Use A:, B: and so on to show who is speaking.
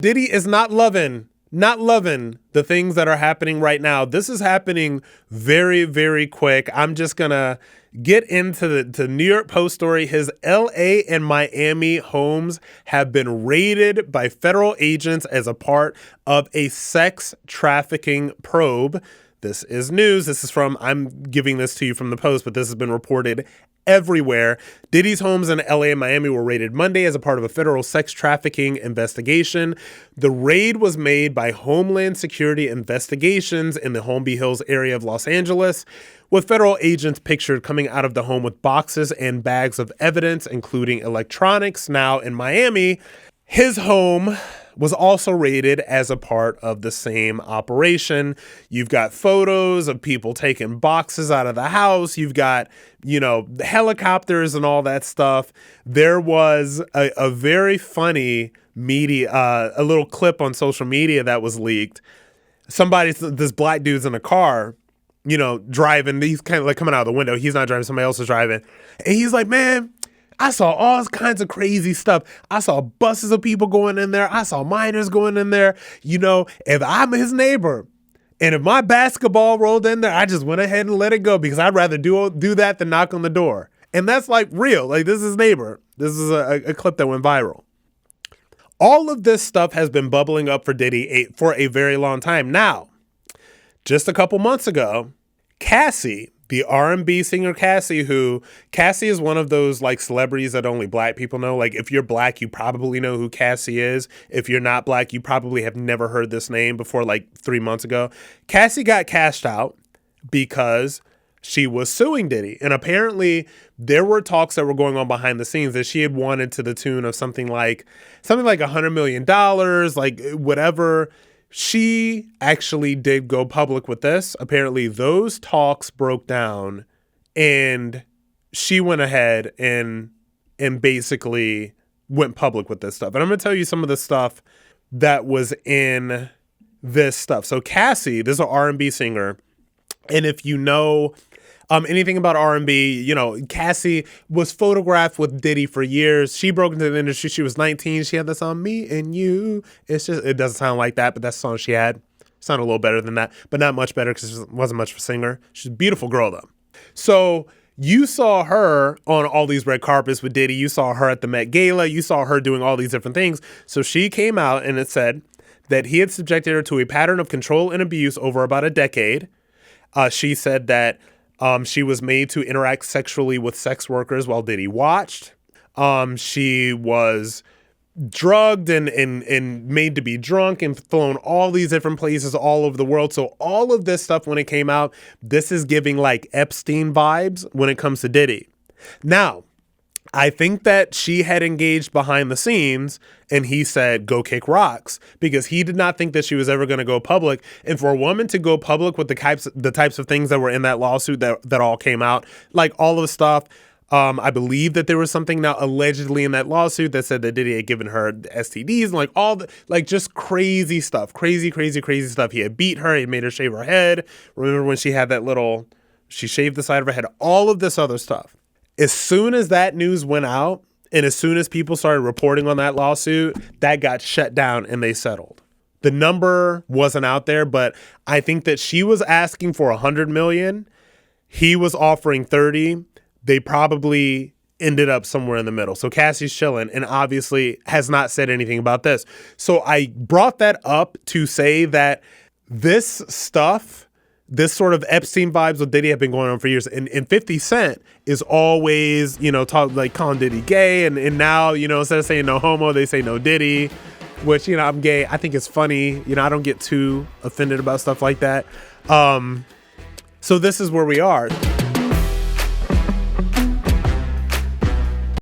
A: Diddy is not loving the things that are happening right now. This is happening very, very quick. I'm just going to get into the New York Post story. His LA and Miami homes have been raided by federal agents as a part of a sex trafficking probe. This is news. I'm giving this to you from the Post, but this has been reported everywhere. Diddy's homes in LA and Miami were raided Monday as a part of a federal sex trafficking investigation. The raid was made by Homeland Security Investigations in the Holmby Hills area of Los Angeles, with federal agents pictured coming out of the home with boxes and bags of evidence, including electronics. Now in Miami, his home was also raided as a part of the same operation. You've got photos of people taking boxes out of the house. You've got, the helicopters and all that stuff. There was a very funny a little clip on social media that was leaked. This black dude's in a car, driving. He's kind of like coming out of the window. He's not driving, somebody else is driving. And he's like, man, I saw all kinds of crazy stuff. I saw buses of people going in there. I saw minors going in there. If I'm his neighbor and if my basketball rolled in there, I just went ahead and let it go because I'd rather do that than knock on the door. And that's like real. Like, this is his neighbor. This is a clip that went viral. All of this stuff has been bubbling up for Diddy for a very long time. Now, just a couple months ago, Cassie, the R&B singer Cassie is one of those like celebrities that only black people know. Like, if you're black, you probably know who Cassie is. If you're not black, you probably have never heard this name before, like 3 months ago. Cassie got cashed out because she was suing Diddy. And apparently there were talks that were going on behind the scenes that she had wanted to the tune of something like $100 million, like whatever. She actually did go public with this. Apparently those talks broke down and she went ahead and basically went public with this stuff. And I'm going to tell you some of the stuff that was in this stuff. So Cassie, this is an R&B singer. And if you know anything about R&B, Cassie was photographed with Diddy for years. She broke into the industry. She was 19. She had the song Me and You. It doesn't sound like that, but that's the song she had. Sounded a little better than that, but not much better because she wasn't much of a singer. She's a beautiful girl, though. So you saw her on all these red carpets with Diddy. You saw her at the Met Gala. You saw her doing all these different things. So she came out and it said that he had subjected her to a pattern of control and abuse over about a decade. She said that she was made to interact sexually with sex workers while Diddy watched. She was drugged and made to be drunk and flown all these different places all over the world. So all of this stuff, when it came out, this is giving like Epstein vibes when it comes to Diddy. Now, I think that she had engaged behind the scenes and he said, go kick rocks, because he did not think that she was ever going to go public. And for a woman to go public with the types of things that were in that lawsuit that all came out, like all of the stuff, I believe that there was something now allegedly in that lawsuit that said that Diddy had given her STDs and like all the, like just crazy stuff, crazy stuff. He had beat her. He made her shave her head. Remember when she had she shaved the side of her head, all of this other stuff. As soon as that news went out and as soon as people started reporting on that lawsuit, that got shut down and they settled. The number wasn't out there, but I think that she was asking for $100 million. He was offering 30. They probably ended up somewhere in the middle. So Cassie's chilling and obviously has not said anything about this. So I brought that up to say that this stuff, this sort of Epstein vibes with Diddy have been going on for years. And 50 Cent is always, calling Diddy gay. And now, instead of saying no homo, they say no Diddy, which, I'm gay. I think it's funny. I don't get too offended about stuff like that. So this is where we are.